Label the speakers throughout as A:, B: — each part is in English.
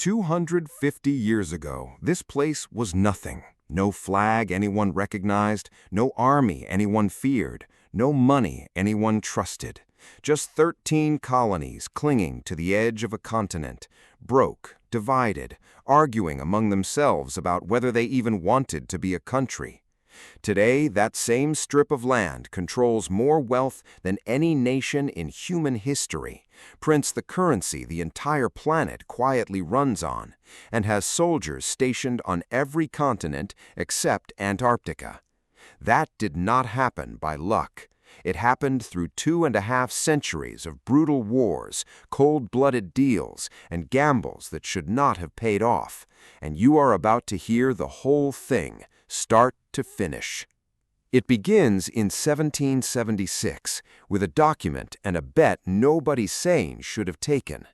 A: 250 years ago, this place was nothing. No flag anyone recognized, no army anyone feared, no money anyone trusted. Just 13 colonies clinging to the edge of a continent, broke, divided, arguing among themselves about whether they even wanted to be a country. Today, that same strip of land controls more wealth than any nation in human history, prints the currency the entire planet quietly runs on, and has soldiers stationed on every continent except Antarctica. That did not happen by luck. It happened through 2.5 centuries of brutal wars, cold-blooded deals, and gambles that should not have paid off. And you are about to hear the whole thing, start to finish. It begins in 1776 with a document and a bet nobody sane should have taken.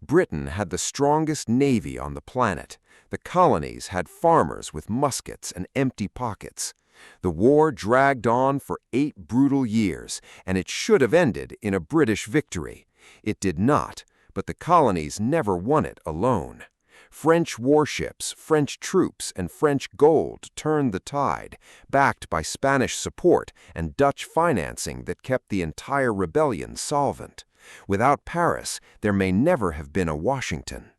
A: Britain had the strongest navy on the planet. The colonies had farmers with muskets and empty pockets. The war dragged on for 8 brutal years, and it should have ended in a British victory. It did not, but the colonies never won it alone. French warships, French troops, and French gold turned the tide, backed by Spanish support and Dutch financing that kept the entire rebellion solvent. Without Paris, there may never have been a Washington.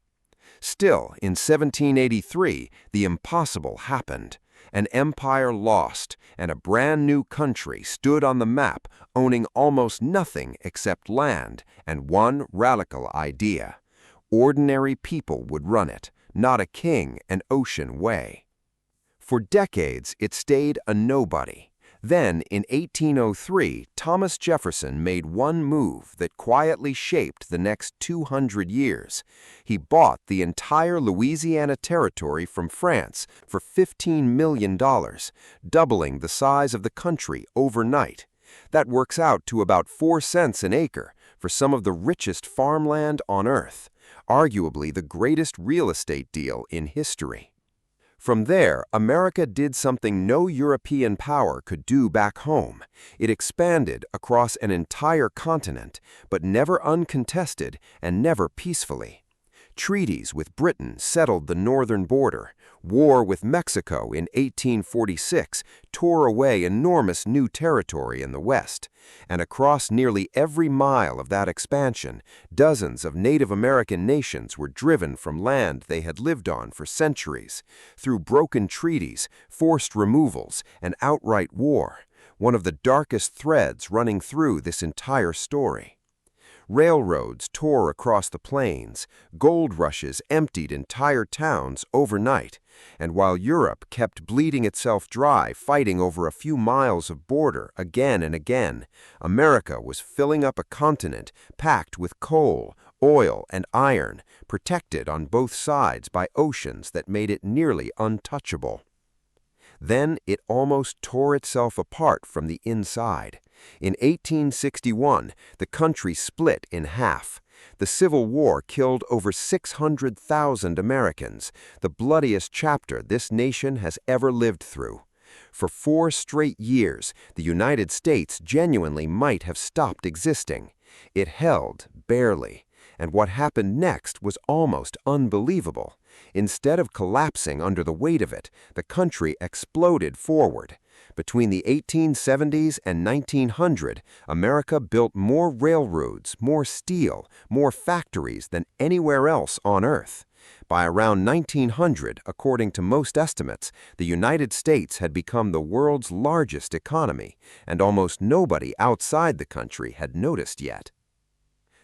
A: Still, in 1783, the impossible happened. An empire lost, and a brand new country stood on the map, owning almost nothing except land and one radical idea. Ordinary people would run it, not a king and ocean way. For decades, it stayed a nobody. Then, in 1803, Thomas Jefferson made one move that quietly shaped the next 200 years. He bought the entire Louisiana Territory from France for $15 million, doubling the size of the country overnight. That works out to about 4 cents an acre for some of the richest farmland on Earth, arguably the greatest real estate deal in history. From there, America did something no European power could do back home. It expanded across an entire continent, but never uncontested and never peacefully. Treaties with Britain settled the northern border. War with Mexico in 1846 tore away enormous new territory in the west. And across nearly every mile of that expansion, dozens of Native American nations were driven from land they had lived on for centuries, through broken treaties, forced removals, and outright war, one of the darkest threads running through this entire story. Railroads tore across the plains, gold rushes emptied entire towns overnight, and while Europe kept bleeding itself dry fighting over a few miles of border again and again, America was filling up a continent packed with coal, oil, and iron, protected on both sides by oceans that made it nearly untouchable. Then it almost tore itself apart from the inside. In 1861, the country split in half. The Civil War killed over 600,000 Americans, the bloodiest chapter this nation has ever lived through. For 4 straight years, the United States genuinely might have stopped existing. It held, barely. And what happened next was almost unbelievable. Instead of collapsing under the weight of it, the country exploded forward. Between the 1870s and 1900, America built more railroads, more steel, more factories than anywhere else on Earth. By around 1900, according to most estimates, the United States had become the world's largest economy, and almost nobody outside the country had noticed yet.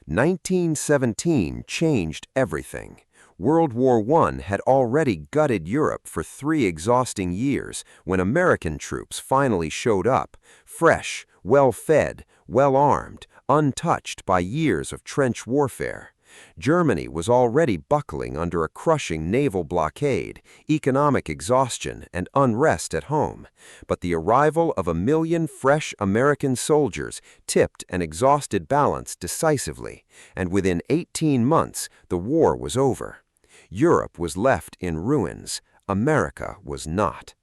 A: 1917 changed everything. World War I had already gutted Europe for 3 exhausting years when American troops finally showed up, fresh, well-fed, well-armed, untouched by years of trench warfare. Germany was already buckling under a crushing naval blockade, economic exhaustion, and unrest at home. But the arrival of 1 million fresh American soldiers tipped an exhausted balance decisively, and within 18 months, the war was over. Europe was left in ruins. America was not.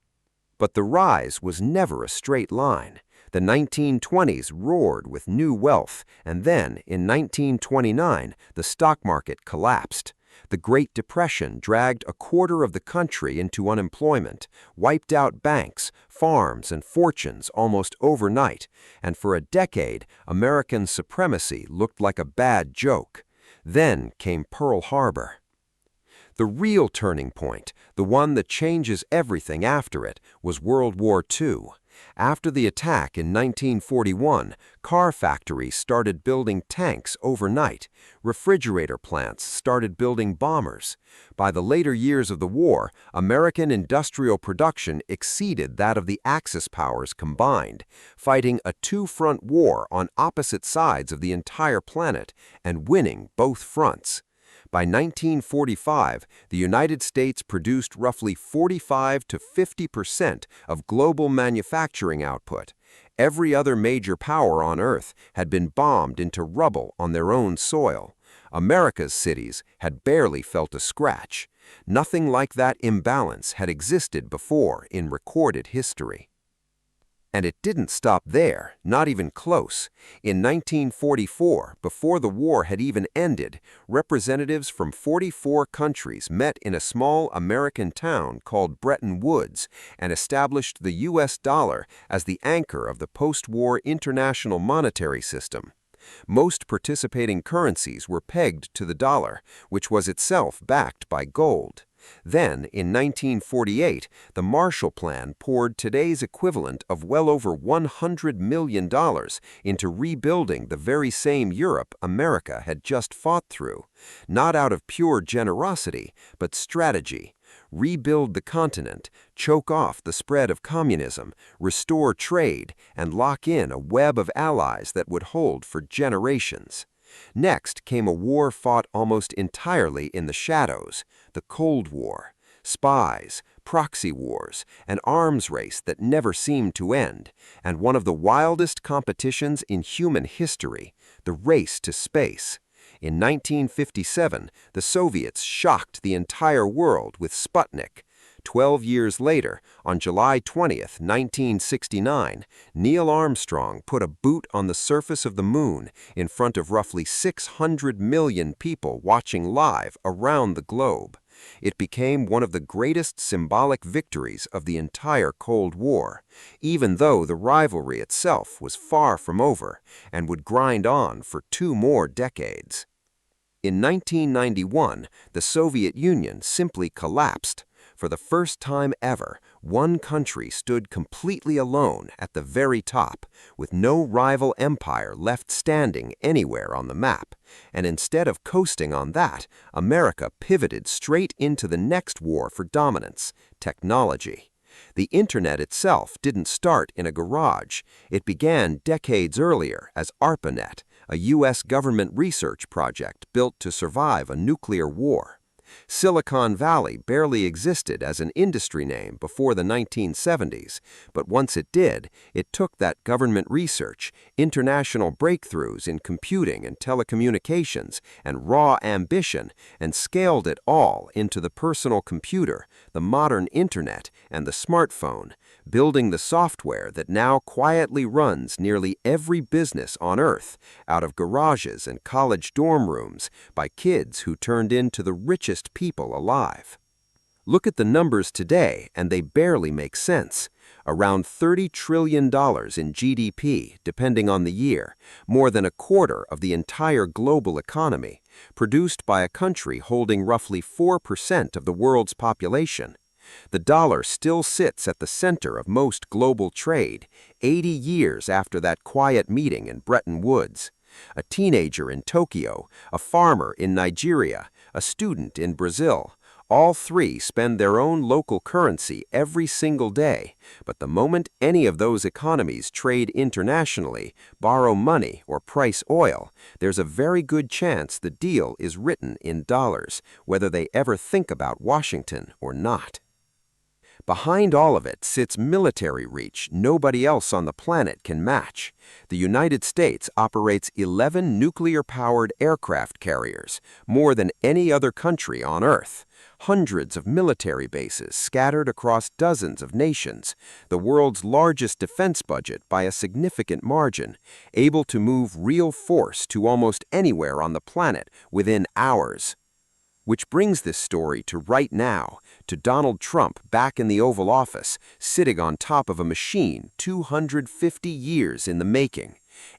A: But the rise was never a straight line. The 1920s roared with new wealth, and then, in 1929, the stock market collapsed.
B: The Great Depression dragged a quarter of the country into unemployment, wiped out banks, farms, and fortunes almost overnight, and for a decade, American supremacy looked like a bad joke. Then came Pearl Harbor. The real turning point, the one that changes everything after it, was World War II. After the attack in 1941, car factories started building tanks overnight. Refrigerator plants started building bombers. By the later years of the war, American industrial production exceeded that of the Axis powers combined, fighting a two-front war on opposite sides of the entire planet and winning both fronts. By 1945, the United States produced roughly 45 to 50% of global manufacturing output. Every other major power on Earth had been bombed into rubble on their own soil. America's cities had barely felt a scratch. Nothing like that imbalance had existed before in recorded history. And it didn't stop there, not even close. In 1944, before the war had even ended, representatives from 44 countries met in a small American town called Bretton Woods and established the U.S. dollar as the anchor of the post-war international monetary system. Most participating currencies were pegged to the dollar, which was itself backed by gold. Then, in 1948, the Marshall Plan poured today's equivalent of well over $100 million into rebuilding the very same Europe America had just fought through, not out of pure generosity, but strategy. Rebuild the continent, choke off the spread of communism, restore trade, and lock in a web of allies that would hold for generations. Next came a war fought almost entirely in the shadows, the Cold War. Spies, proxy wars, an arms race that never seemed to end, and one of the wildest competitions in human history, the race to space. In 1957, the Soviets shocked the entire world with Sputnik. 12 years later, on July 20, 1969, Neil Armstrong put a boot on the surface of the moon in front of roughly 600 million people watching live around the globe. It became one of the greatest symbolic victories of the entire Cold War, even though the rivalry itself was far from over and would grind on for 2 more decades. In 1991, the Soviet Union simply collapsed. For the first time ever, one country stood completely alone at the very top, with no rival empire left standing anywhere on the map. And instead of coasting on that, America pivoted straight into the next war for dominance, technology. The Internet itself didn't start in a garage. It began decades earlier as ARPANET, a U.S. government research project built to survive a nuclear war. Silicon Valley barely existed as an industry name before the 1970s, but once it did, it took that government research, international breakthroughs in computing and telecommunications, and raw ambition, and scaled it all into the personal computer, the modern internet, and the smartphone, building the software that now quietly runs nearly every business on Earth, out of garages and college dorm rooms, by kids who turned into the richest people alive. Look at the numbers today, and they barely make sense. Around $30 trillion in GDP, depending on the year, more than a quarter of the entire global economy, produced by a country holding roughly 4% of the world's population. The dollar still sits at the center of most global trade, 80 years after that quiet meeting in Bretton Woods. A teenager in Tokyo, a farmer in Nigeria, a student in Brazil, all three spend their own local currency every single day, but the moment any of those economies trade internationally, borrow money, or price oil, there's a very good chance the deal is written in dollars, whether they ever think about Washington or not. Behind all of it sits military reach nobody else on the planet can match. The United States operates 11 nuclear-powered aircraft carriers, more than any other country on Earth. Hundreds of military bases scattered across dozens of nations, the world's largest defense budget by a significant margin, able to move real force to almost anywhere on the planet within hours. Which brings this story to right now, to Donald Trump back in the Oval Office, sitting on top of a machine 250 years in the making.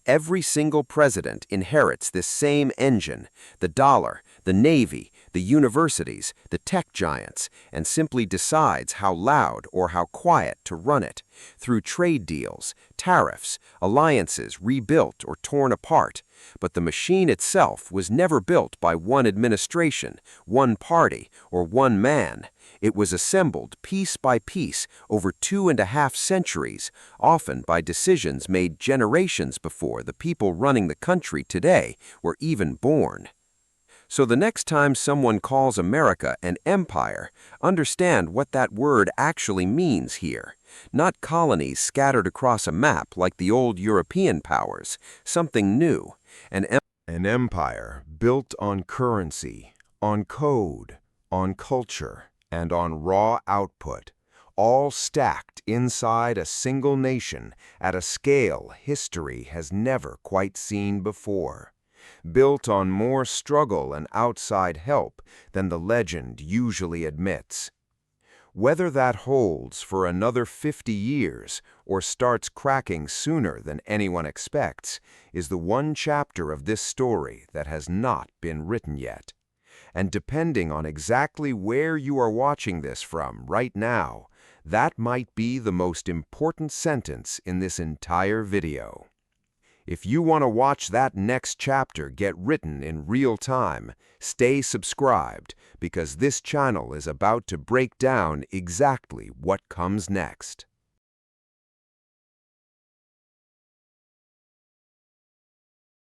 B: Every single president inherits this same engine, the dollar, the Navy, the universities, the tech giants, and simply decides how loud or how quiet to run it, through trade deals, tariffs, alliances rebuilt or torn apart. But the machine itself was never built by one administration, one party, or one man. It was assembled piece by piece over 2.5 centuries, often by decisions made generations before the people running the country today were even born. So the next time someone calls America an empire, understand what that word actually means here. Not colonies scattered across a map like the old European powers, something new.
A: An empire built on currency, on code, on culture, and on raw output, all stacked inside a single nation at a scale history has never quite seen before. Built on more struggle and outside help than the legend usually admits. Whether that holds for another 50 years or starts cracking sooner than anyone expects is the one chapter of this story that has not been written yet. And depending on exactly where you are watching this from right now, that might be the most important sentence in this entire video. If you want to watch that next chapter get written in real time, stay subscribed because this channel is about to break down exactly what comes next.